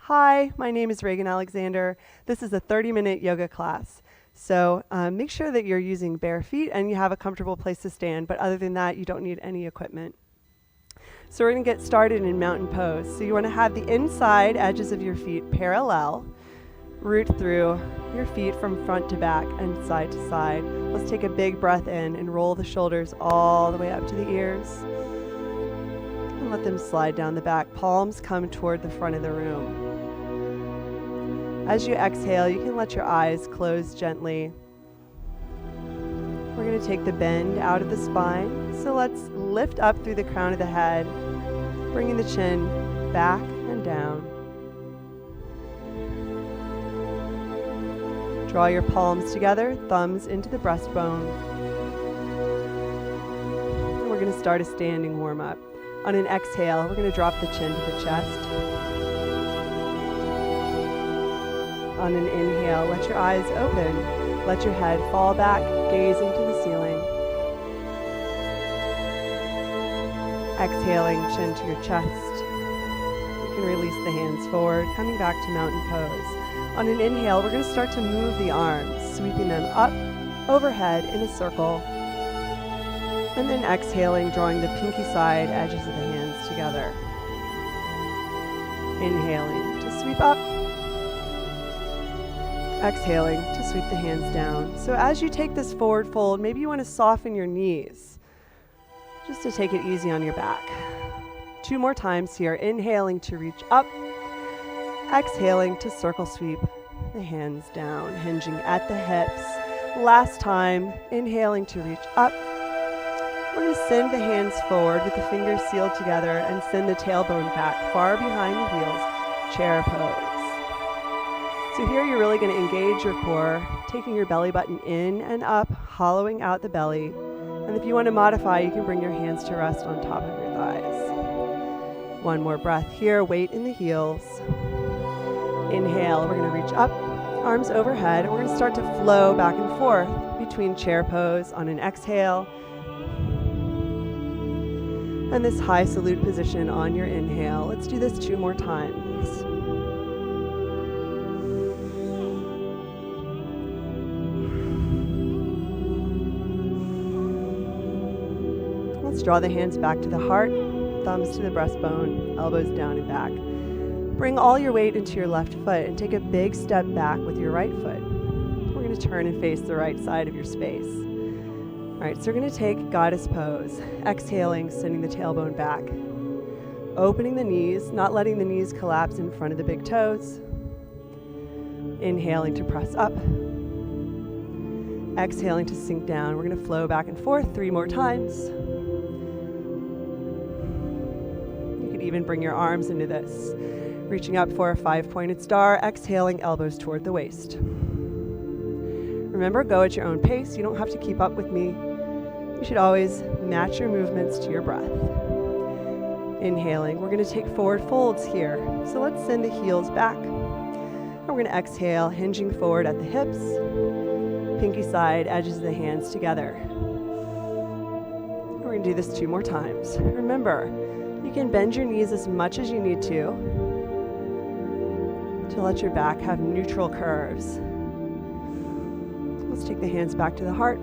Hi, my name is Rheagan Alexander. This is a 30-minute yoga class. So make sure that you're using bare feet and you have a comfortable place to stand, but other than that, you don't need any equipment. So we're going to get started in mountain pose. So you want to have the inside edges of your feet parallel, root through your feet from front to back and side to side. Let's take a big breath in and roll the shoulders all the way up to the ears. And let them slide down the back. Palms come toward the front of the room. As you exhale, you can let your eyes close gently. We're going to take the bend out of the spine. So let's lift up through the crown of the head, bringing the chin back and down. Draw your palms together, thumbs into the breastbone. And we're going to start a standing warm-up. On an exhale, we're going to drop the chin to the chest. On an inhale, let your eyes open. Let your head fall back, gaze into the ceiling. Exhaling, chin to your chest. You can release the hands forward, coming back to mountain pose. On an inhale, we're going to start to move the arms, sweeping them up, overhead in a circle. And then exhaling, drawing the pinky side edges of the hands together. Inhaling to sweep up. Exhaling to sweep the hands down. So as you take this forward fold, maybe you want to soften your knees, just to take it easy on your back. 2 more times here. Inhaling to reach up. Exhaling to circle sweep the hands down, hinging at the hips. Last time, inhaling to reach up. We're going to send the hands forward with the fingers sealed together and send the tailbone back far behind the heels, chair pose. So here you're really going to engage your core, taking your belly button in and up, hollowing out the belly. And if you want to modify, you can bring your hands to rest on top of your thighs. 1 more breath here, weight in the heels. Inhale, we're going to reach up, arms overhead, and we're going to start to flow back and forth between chair pose on an exhale and this high salute position on your inhale. Let's do this 2 more times. Let's draw the hands back to the heart, thumbs to the breastbone, elbows down and back. Bring all your weight into your left foot and take a big step back with your right foot. We're going to turn and face the right side of your space. All right, so we're going to take goddess pose. Exhaling, sending the tailbone back. Opening the knees, not letting the knees collapse in front of the big toes. Inhaling to press up. Exhaling to sink down. We're going to flow back and forth 3 more times. You could even bring your arms into this. Reaching up for a 5-pointed star, exhaling, elbows toward the waist. Remember, go at your own pace. You don't have to keep up with me. You should always match your movements to your breath. Inhaling, we're going to take forward folds here. So let's send the heels back. And we're going to exhale, hinging forward at the hips. Pinky side, edges of the hands together. We're going to do this 2 more times. Remember, you can bend your knees as much as you need to let your back have neutral curves. Let's take the hands back to the heart.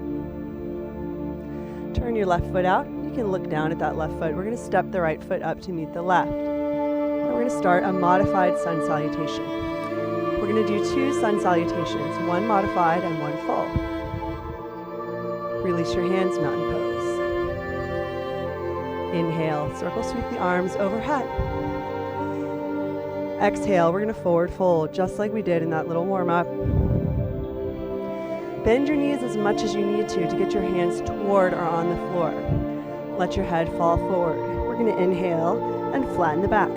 Turn your left foot out. You can look down at that left foot. We're going to step the right foot up to meet the left. And we're going to start a modified sun salutation. We're going to do 2 sun salutations, 1 modified and 1 full. Release your hands, mountain pose. Inhale, circle sweep the arms overhead. Exhale, we're going to forward fold, just like we did in that little warm-up. Bend your knees as much as you need to get your hands toward or on the floor. Let your head fall forward. We're going to inhale and flatten the back.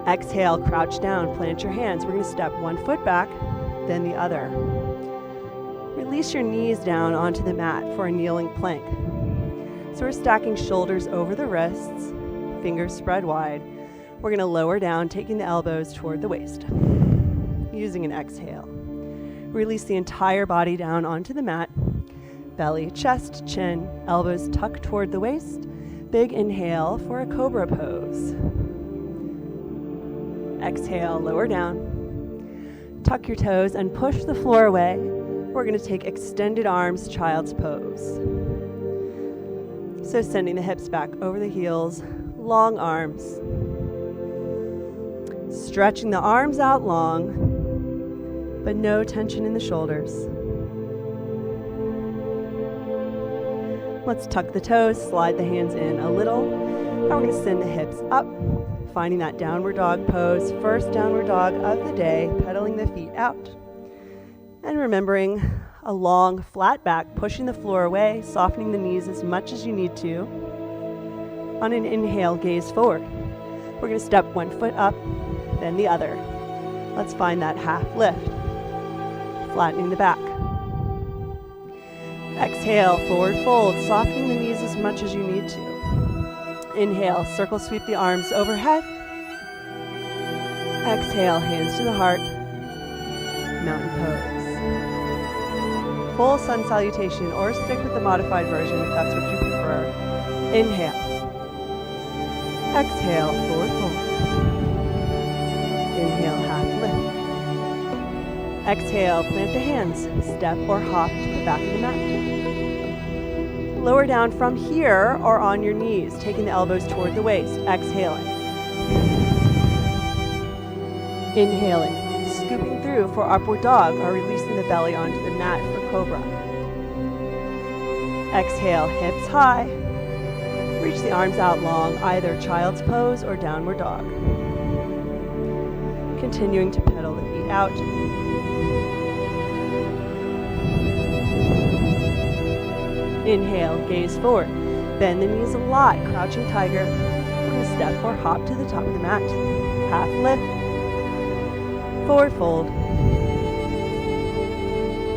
Exhale, crouch down, plant your hands. We're going to step 1 foot back, then the other. Release your knees down onto the mat for a kneeling plank. So we're stacking shoulders over the wrists, fingers spread wide. We're going to lower down, taking the elbows toward the waist. Using an exhale. Release the entire body down onto the mat. Belly, chest, chin, elbows tucked toward the waist. Big inhale for a cobra pose. Exhale, lower down. Tuck your toes and push the floor away. We're going to take extended arms, child's pose. So sending the hips back over the heels, long arms. Stretching the arms out long, but no tension in the shoulders. Let's tuck the toes, slide the hands in a little. Now we're going to send the hips up, finding that downward dog pose, first downward dog of the day, pedaling the feet out. And remembering a long flat back, pushing the floor away, softening the knees as much as you need to. On an inhale, gaze forward. We're going to step one foot up, then the other. Let's find that half lift, flattening the back. Exhale, forward fold, softening the knees as much as you need to. Inhale, circle sweep the arms overhead. Exhale, hands to the heart, mountain pose. Full sun salutation, or stick with the modified version if that's what you prefer. Inhale. Exhale, forward fold. Inhale, half lift. Exhale, plant the hands, step or hop to the back of the mat. Lower down from here or on your knees, taking the elbows toward the waist. Exhaling. Inhaling. Scooping through for upward dog or releasing the belly onto the mat for cobra. Exhale, hips high. Reach the arms out long, either child's pose or downward dog. Continuing to pedal the feet out. Inhale, gaze forward. Bend the knees a lot, crouching tiger. We're going to step or hop to the top of the mat. Half lift. Forward fold.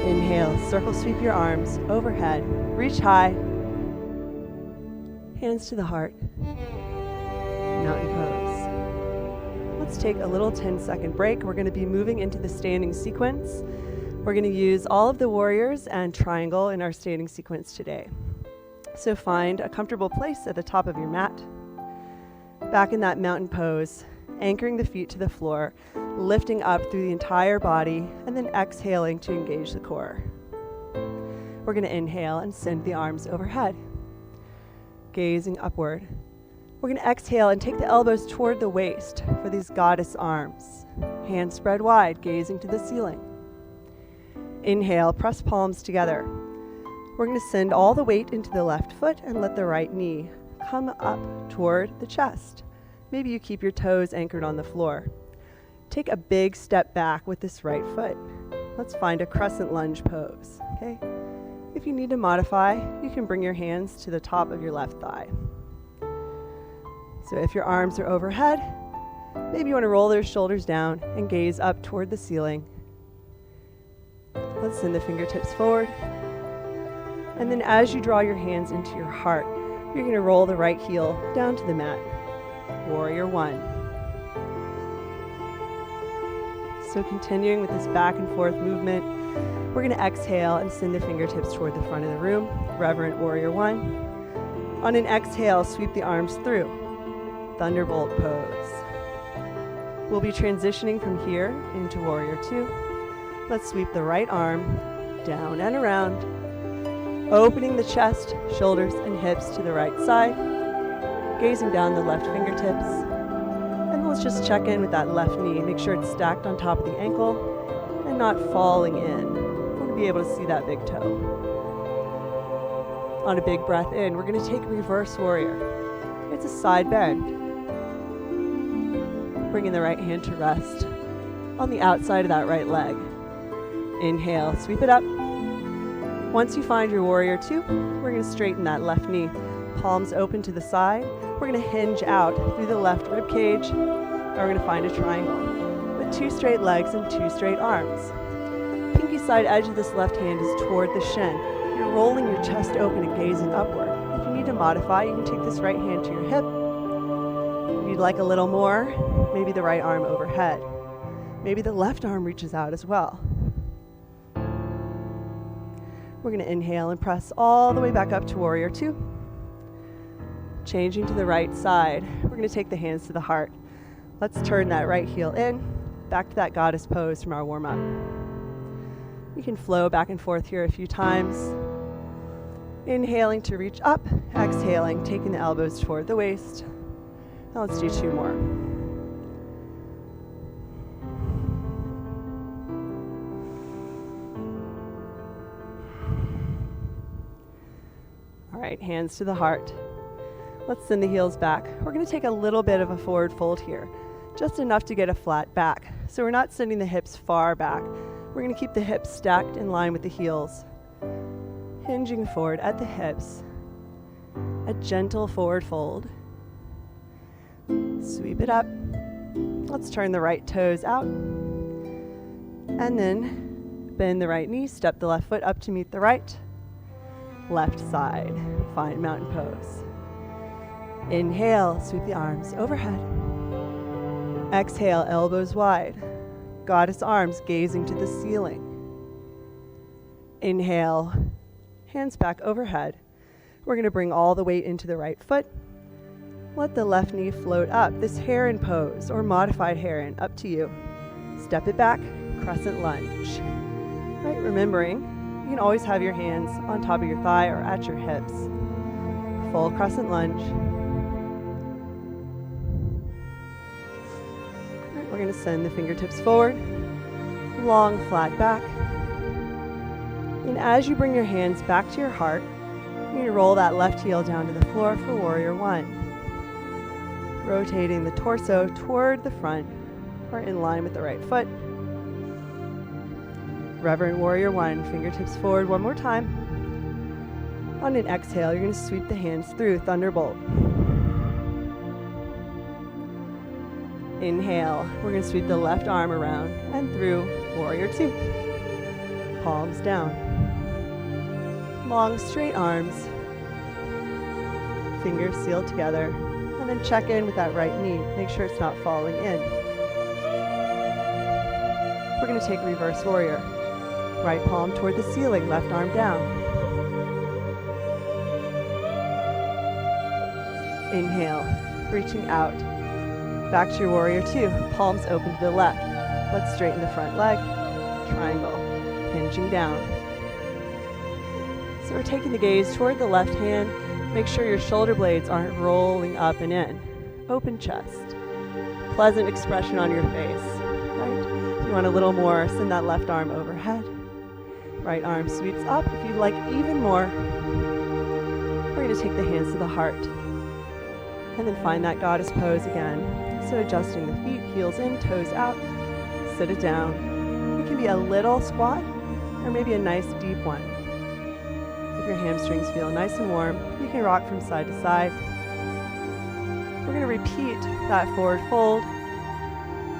Inhale, circle sweep your arms overhead. Reach high. Hands to the heart. Mountain pose. Let's take a little 10-second break. We're going to be moving into the standing sequence. We're going to use all of the warriors and triangle in our standing sequence today. So find a comfortable place at the top of your mat. Back in that mountain pose, anchoring the feet to the floor, lifting up through the entire body, and then exhaling to engage the core. We're going to inhale and send the arms overhead, gazing upward. We're going to exhale and take the elbows toward the waist for these goddess arms. Hands spread wide, gazing to the ceiling. Inhale, press palms together. We're going to send all the weight into the left foot and let the right knee come up toward the chest. Maybe you keep your toes anchored on the floor. Take a big step back with this right foot. Let's find a crescent lunge pose, okay? If you need to modify, you can bring your hands to the top of your left thigh. So if your arms are overhead, maybe you want to roll those shoulders down and gaze up toward the ceiling. Let's send the fingertips forward. And then as you draw your hands into your heart, you're going to roll the right heel down to the mat. Warrior one. So continuing with this back and forth movement, we're going to exhale and send the fingertips toward the front of the room. Reverent warrior one. On an exhale, sweep the arms through. Thunderbolt pose. We'll be transitioning from here into warrior two. Let's sweep the right arm down and around, opening the chest, shoulders, and hips to the right side, gazing down the left fingertips. And let's just check in with that left knee. Make sure it's stacked on top of the ankle and not falling in. We want to be able to see that big toe. On a big breath in, we're going to take reverse warrior. It's a side bend. Bringing the right hand to rest on the outside of that right leg. Inhale, sweep it up. Once you find your warrior two, we're going to straighten that left knee. Palms open to the side. We're going to hinge out through the left rib cage. And we're going to find a triangle with two straight legs and two straight arms. Pinky side edge of this left hand is toward the shin. You're rolling your chest open and gazing upward. If you need to modify, you can take this right hand to your hip. If you'd like a little more, maybe the right arm overhead. Maybe the left arm reaches out as well. We're going to inhale and press all the way back up to warrior two. Changing to the right side, we're going to take the hands to the heart. Let's turn that right heel in, back to that goddess pose from our warm-up. You can flow back and forth here a few times. Inhaling to reach up, exhaling, taking the elbows toward the waist. Now let's do 2 more. All right, hands to the heart. Let's send the heels back. We're going to take a little bit of a forward fold here, just enough to get a flat back. So we're not sending the hips far back. We're going to keep the hips stacked in line with the heels. Hinging forward at the hips. A gentle forward fold. Sweep it up. Let's turn the right toes out. And then bend the right knee, step the left foot up to meet the right. Left side, find mountain pose. Inhale, sweep the arms overhead. Exhale, elbows wide. Goddess arms gazing to the ceiling. Inhale, hands back overhead. We're going to bring all the weight into the right foot. Let the left knee float up. This heron pose or modified heron, up to you. Step it back, crescent lunge. Right, remembering, you can always have your hands on top of your thigh or at your hips. Full crescent lunge. Right, we're going to send the fingertips forward. Long, flat back. And as you bring your hands back to your heart, you're going to roll that left heel down to the floor for Warrior One. Rotating the torso toward the front or in line with the right foot. Reverent Warrior One, fingertips forward one more time. On an exhale, you're going to sweep the hands through Thunderbolt. Inhale, we're going to sweep the left arm around and through Warrior Two. Palms down. Long, straight arms. Fingers sealed together. And then check in with that right knee. Make sure it's not falling in. We're going to take Reverse Warrior. Right palm toward the ceiling, left arm down. Inhale, reaching out. Back to your Warrior Two, palms open to the left. Let's straighten the front leg. Triangle, hinging down. So we're taking the gaze toward the left hand. Make sure your shoulder blades aren't rolling up and in. Open chest. Pleasant expression on your face. Right? If you want a little more, send that left arm overhead. Right arm sweeps up. If you'd like even more, we're going to take the hands to the heart. And then find that goddess pose again. So adjusting the feet, heels in, toes out. Sit it down. It can be a little squat or maybe a nice deep one. If your hamstrings feel nice and warm, you can rock from side to side. We're going to repeat that forward fold.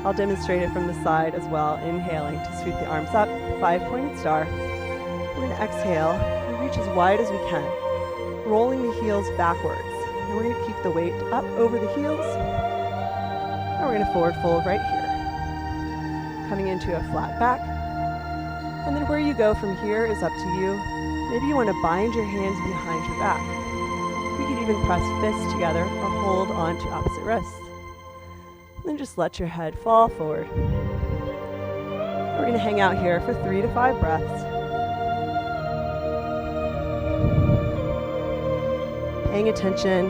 I'll demonstrate it from the side as well, inhaling to sweep the arms up, 5-pointed star. We're going to exhale and reach as wide as we can, rolling the heels backwards. And we're going to keep the weight up over the heels. And we're going to forward fold right here. Coming into a flat back. And then where you go from here is up to you. Maybe you want to bind your hands behind your back. You can even press fists together or hold on to opposite wrists. Then just let your head fall forward. We're going to hang out here for 3 to 5 breaths. Paying attention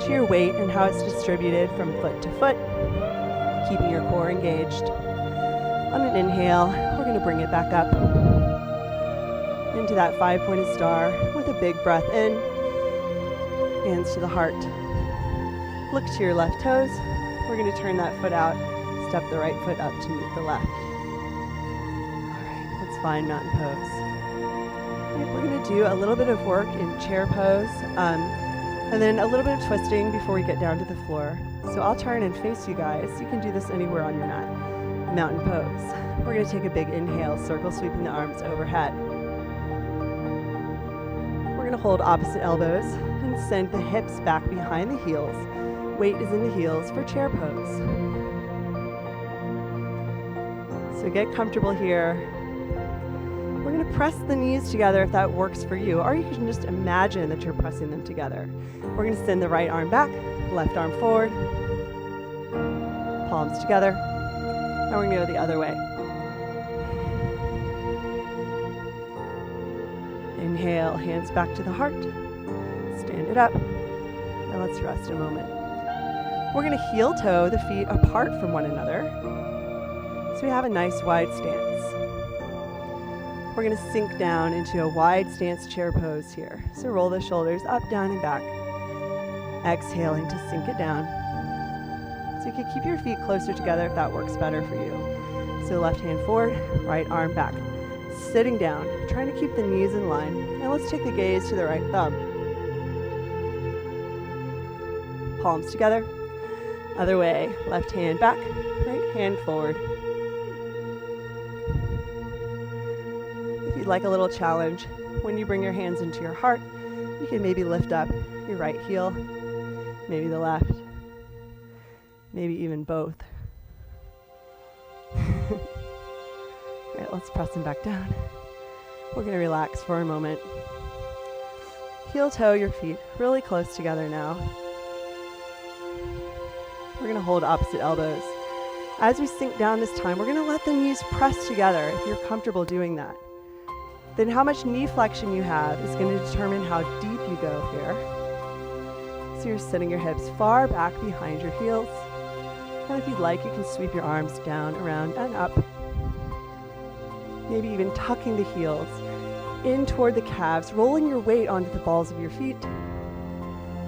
to your weight and how it's distributed from foot to foot, keeping your core engaged. On an inhale, we're going to bring it back up into that 5-pointed star with a big breath in, hands to the heart. Look to your left toes. We're going to turn that foot out, step the right foot up to meet the left. All right, let's find mountain pose. All right, we're going to do a little bit of work in chair pose, and then a little bit of twisting before we get down to the floor. So I'll turn and face you guys. You can do this anywhere on your mat. Mountain pose. We're going to take a big inhale, circle sweeping the arms overhead. We're going to hold opposite elbows and send the hips back behind the heels. Weight is in the heels for chair pose. So get comfortable here. We're going to press the knees together if that works for you, or you can just imagine that you're pressing them together. We're going to send the right arm back, left arm forward. palms together. And we're going to go the other way. Inhale, hands back to the heart. Stand it up. And let's rest a moment. We're going to heel toe the feet apart from one another, so we have a nice wide stance. We're going to sink down into a wide stance chair pose here. So roll the shoulders up, down, and back. Exhaling to sink it down. So you can keep your feet closer together if that works better for you. So left hand forward, right arm back. Sitting down, trying to keep the knees in line. And let's take the gaze to the right thumb. Palms together. Other way, left hand back, right hand forward. If you'd like a little challenge, when you bring your hands into your heart, you can maybe lift up your right heel, maybe the left, maybe even both. All right, let's press them back down. We're going to relax for a moment. Heel toe your feet really close together now. We're going to hold opposite elbows. As we sink down this time, we're going to let the knees press together if you're comfortable doing that. Then how much knee flexion you have is going to determine how deep you go here. So you're sitting your hips far back behind your heels. And if you'd like, you can sweep your arms down, around, and up. Maybe even tucking the heels in toward the calves, rolling your weight onto the balls of your feet,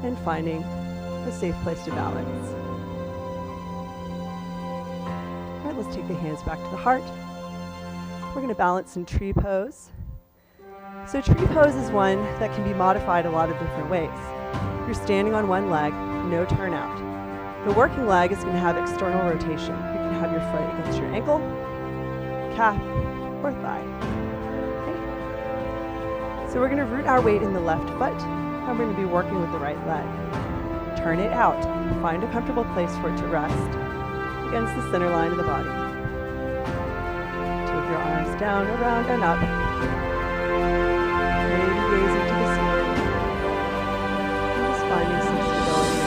and finding a safe place to balance. All right, let's take the hands back to the heart. We're going to balance in tree pose. So tree pose is one that can be modified a lot of different ways. You're standing on one leg, no turnout. The working leg is going to have external rotation. You can have your foot against your ankle, calf, or thigh. Okay. So we're going to root our weight in the left foot, and we're going to be working with the right leg. Turn it out. Find a comfortable place for it to rest against the center line of the body. Take your arms down, around, and up. Maybe gazing to the ceiling. And just finding some stability.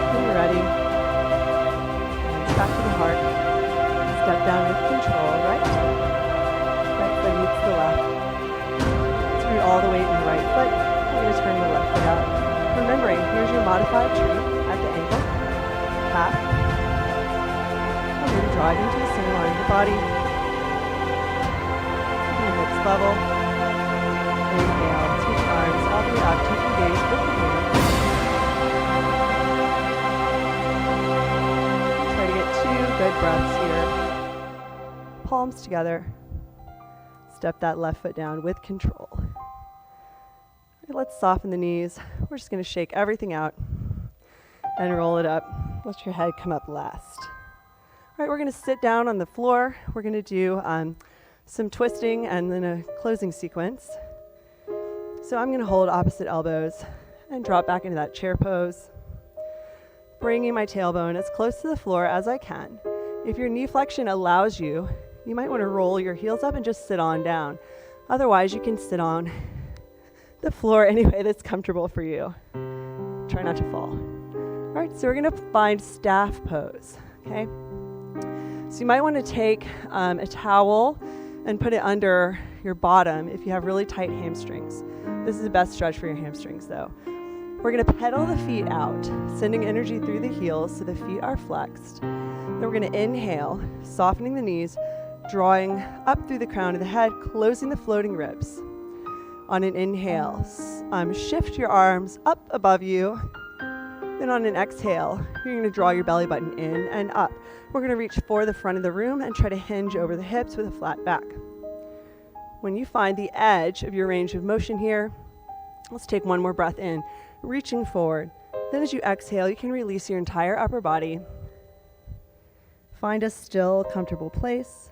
When you're ready, hands back to the heart. Step down with control, right? Right foot meets the left. Let's root all the weight in the right foot. We're going to turn the left foot out. Remembering, here's your modified tree at the ankle, calf. We're going to drive into the center line of the body. Hips level. Inhale, switch arms all the way up, taking gaze with the hand. Try to get 2 good breaths here. Palms together. Step that left foot down with control. Right, let's soften the knees. We're just going to shake everything out and roll it up. Let your head come up last. All right, we're going to sit down on the floor. We're going to do some twisting and then a closing sequence. So I'm going to hold opposite elbows and drop back into that chair pose, bringing my tailbone as close to the floor as I can. If your knee flexion allows you, you might want to roll your heels up and just sit on down. Otherwise, you can sit on the floor any way that's comfortable for you. Try not to fall. All right, so we're going to find staff pose, okay? So you might want to take a towel and put it under your bottom if you have really tight hamstrings. This is the best stretch for your hamstrings though. We're going to pedal the feet out, sending energy through the heels so the feet are flexed. Then we're going to inhale, softening the knees, drawing up through the crown of the head, closing the floating ribs. On an inhale, shift your arms up above you. Then on an exhale, you're going to draw your belly button in and up. We're going to reach for the front of the room and try to hinge over the hips with a flat back. When you find the edge of your range of motion here, let's take one more breath in, reaching forward. Then as you exhale, you can release your entire upper body. Find a still, comfortable place.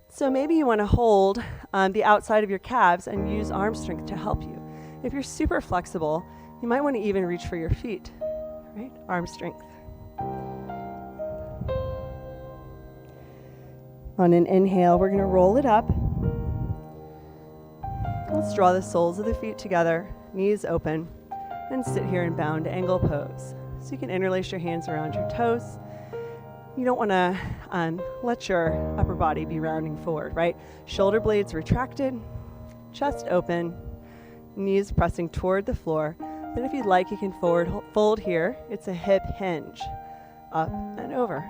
So maybe you want to hold the outside of your calves and use arm strength to help you. If you're super flexible, you might want to even reach for your feet, right? Arm strength. On an inhale, we're going to roll it up. Let's draw the soles of the feet together, knees open, and sit here in bound angle pose. So you can interlace your hands around your toes. You don't want to let your upper body be rounding forward, right? Shoulder blades retracted, chest open, knees pressing toward the floor. Then if you'd like, you can fold here. It's a hip hinge, up and over.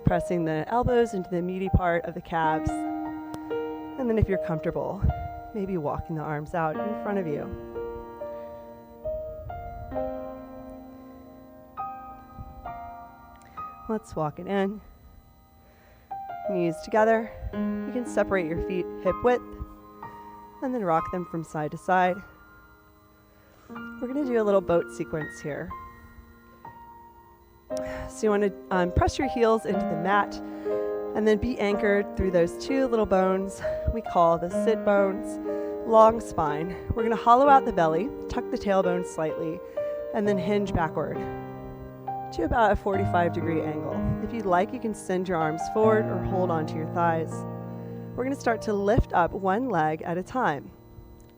Pressing the elbows into the meaty part of the calves. And then if you're comfortable, maybe walking the arms out in front of you. Let's walk it in. Knees together. You can separate your feet hip width and then rock them from side to side. We're going to do a little boat sequence here. So you want to press your heels into the mat and then be anchored through those two little bones we call the sit bones, long spine. We're going to hollow out the belly, tuck the tailbone slightly, and then hinge backward to about a 45-degree angle. If you'd like, you can send your arms forward or hold onto your thighs. We're going to start to lift up one leg at a time.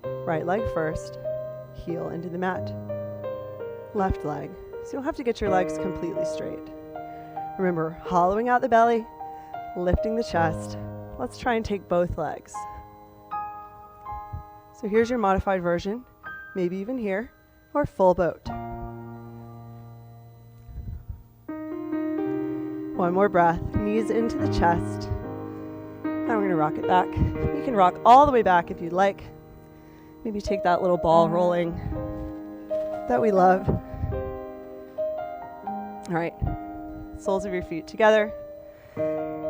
Right leg first, heel into the mat. Left leg. So you don't have to get your legs completely straight. Remember, hollowing out the belly, lifting the chest. Let's try and take both legs. So here's your modified version, maybe even here, or full boat. One more breath, knees into the chest. Now we're going to rock it back. You can rock all the way back if you'd like. Maybe take that little ball rolling that we love. All right, soles of your feet together.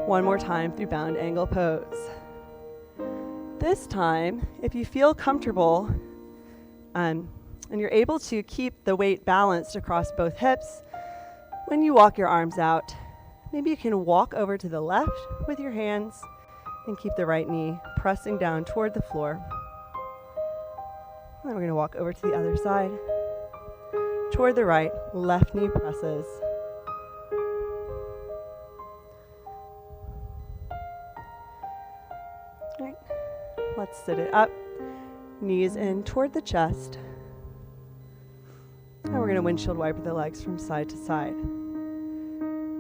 One more time through bound angle pose. This time, if you feel comfortable and you're able to keep the weight balanced across both hips, when you walk your arms out, maybe you can walk over to the left with your hands and keep the right knee pressing down toward the floor. Then we're going to walk over to the other side. Toward the right, left knee presses. All right, let's sit it up. Knees in toward the chest. And we're going to windshield wiper the legs from side to side.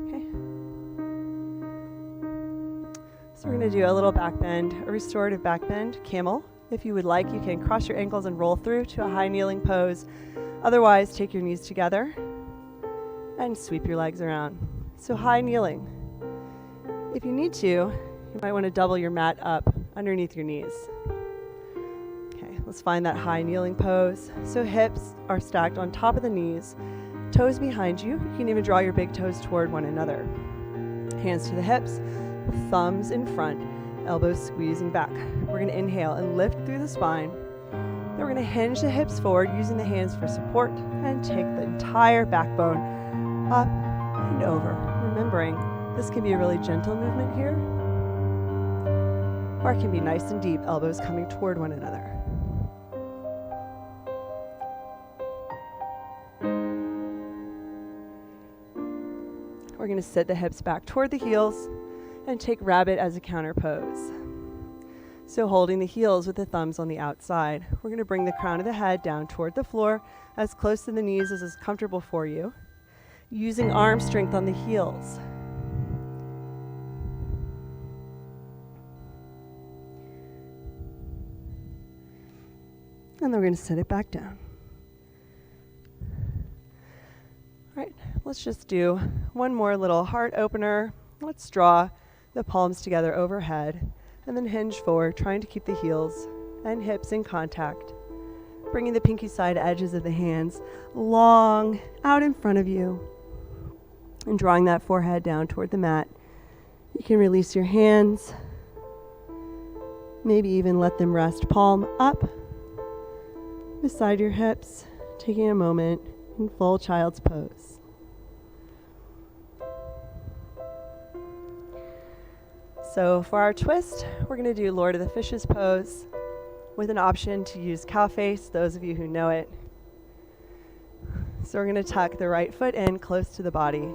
Okay. So we're going to do a little back bend, a restorative back bend, camel. If you would like, you can cross your ankles and roll through to a high kneeling pose. Otherwise, take your knees together and sweep your legs around. So high kneeling. If you need to, you might want to double your mat up underneath your knees. Okay, let's find that high kneeling pose. So hips are stacked on top of the knees, toes behind you. You can even draw your big toes toward one another. Hands to the hips, thumbs in front, elbows squeezing back. We're going to inhale and lift through the spine. Then we're going to hinge the hips forward using the hands for support and take the entire backbone up and over. Remembering, this can be a really gentle movement here, or it can be nice and deep, elbows coming toward one another. We're going to sit the hips back toward the heels and take rabbit as a counter pose. So holding the heels with the thumbs on the outside, we're going to bring the crown of the head down toward the floor, as close to the knees as is comfortable for you, using arm strength on the heels. And then we're going to set it back down. All right, let's just do one more little heart opener. Let's draw the palms together overhead and then hinge forward, trying to keep the heels and hips in contact. Bringing the pinky side edges of the hands long out in front of you and drawing that forehead down toward the mat. You can release your hands, maybe even let them rest palm up beside your hips, taking a moment in full child's pose. So for our twist, we're going to do Lord of the Fishes pose with an option to use cow face, those of you who know it. So we're going to tuck the right foot in close to the body.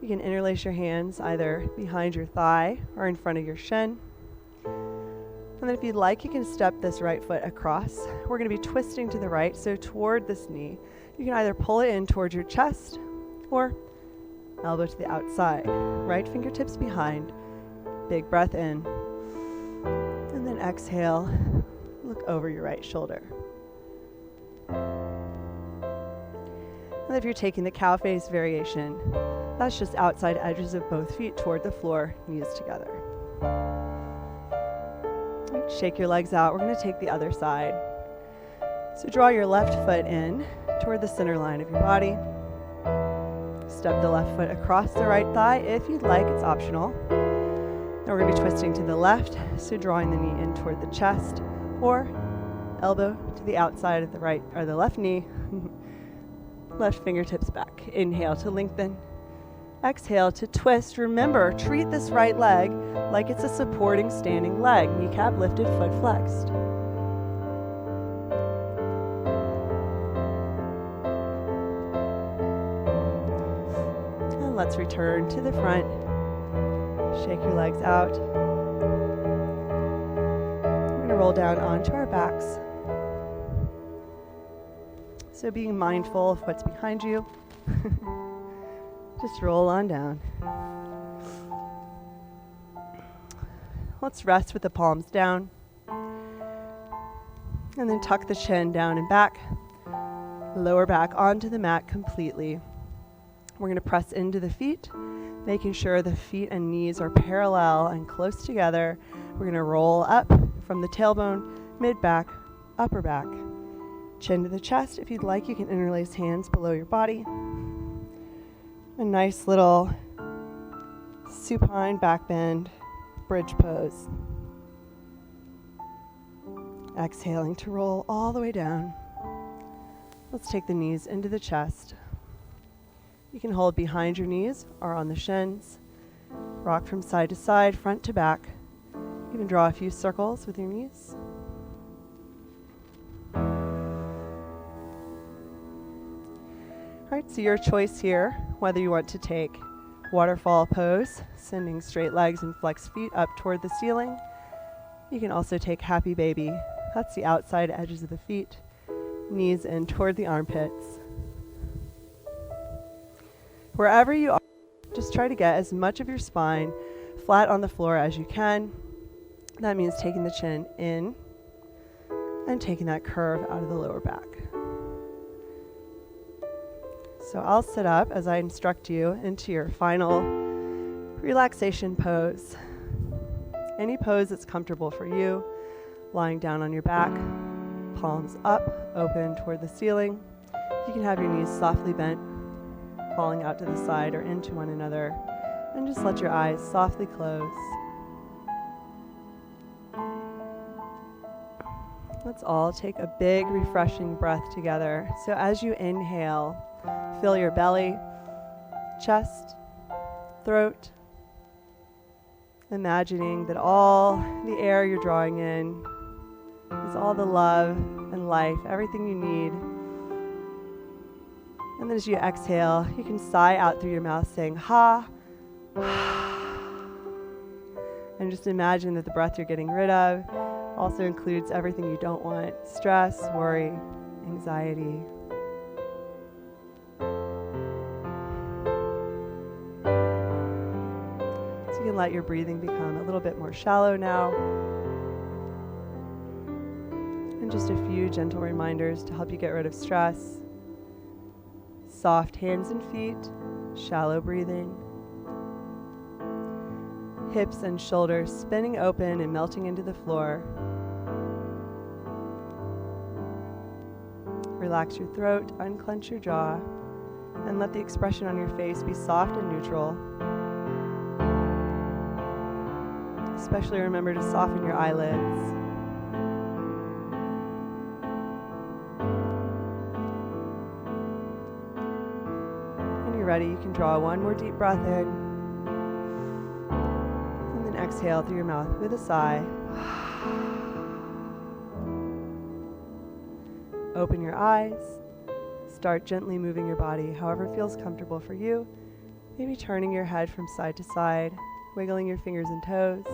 You can interlace your hands either behind your thigh or in front of your shin. And And then if you'd like, you can step this right foot across. We're going to be twisting to the right, so toward this knee. You can either pull it in towards your chest or elbow to the outside. Right fingertips behind. Big breath in. And then exhale, look over your right shoulder. And if you're taking the cow face variation, that's just outside edges of both feet toward the floor, knees together. Right, shake your legs out. We're going to take the other side. So draw your left foot in toward the center line of your body. Step the left foot across the right thigh if you'd like, it's optional. Now we're going to be twisting to the left, so drawing the knee in toward the chest, or elbow to the outside of the right or the left knee. Left fingertips back. Inhale to lengthen. Exhale to twist. Remember, treat this right leg like it's a supporting standing leg. Kneecap lifted, foot flexed. And let's return to the front. Shake your legs out. We're going to roll down onto our backs. So being mindful of what's behind you. Just roll on down. Let's rest with the palms down. And then tuck the chin down and back. Lower back onto the mat completely. We're going to press into the feet, making sure the feet and knees are parallel and close together. We're going to roll up from the tailbone, mid-back, upper back. Chin to the chest. If you'd like, you can interlace hands below your body. A nice little supine back bend, bridge pose. Exhaling to roll all the way down. Let's take the knees into the chest. You can hold behind your knees or on the shins. Rock from side to side, front to back. You can draw a few circles with your knees. All right, so your choice here, whether you want to take waterfall pose, sending straight legs and flexed feet up toward the ceiling. You can also take happy baby. That's the outside edges of the feet, knees in toward the armpits. Wherever you are, just try to get as much of your spine flat on the floor as you can. That means taking the chin in and taking that curve out of the lower back. So I'll sit up as I instruct you into your final relaxation pose. Any pose that's comfortable for you, lying down on your back, palms up, open toward the ceiling. You can have your knees softly bent, falling out to the side or into one another, and just let your eyes softly close. Let's all take a big, refreshing breath together. So as you inhale, fill your belly, chest, throat, imagining that all the air you're drawing in is all the love and life, everything you need. And then as you exhale, you can sigh out through your mouth saying, ha, and just imagine that the breath you're getting rid of also includes everything you don't want: stress, worry, anxiety. So you can let your breathing become a little bit more shallow now. And just a few gentle reminders to help you get rid of stress. Soft hands and feet, shallow breathing. Hips and shoulders spinning open and melting into the floor. Relax your throat, unclench your jaw, and let the expression on your face be soft and neutral. Especially remember to soften your eyelids. When you're ready, you can draw one more deep breath in. Exhale through your mouth with a sigh. Open your eyes. Start gently moving your body however feels comfortable for you. Maybe turning your head from side to side, wiggling your fingers and toes.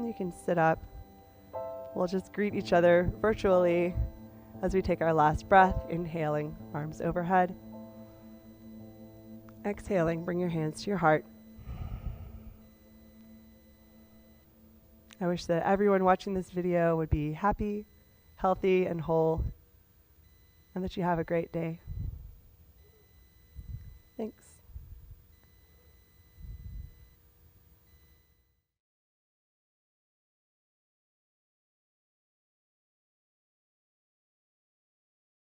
You can sit up. We'll just greet each other virtually as we take our last breath, inhaling, arms overhead. Exhaling, bring your hands to your heart. I wish that everyone watching this video would be happy, healthy, and whole, and that you have a great day.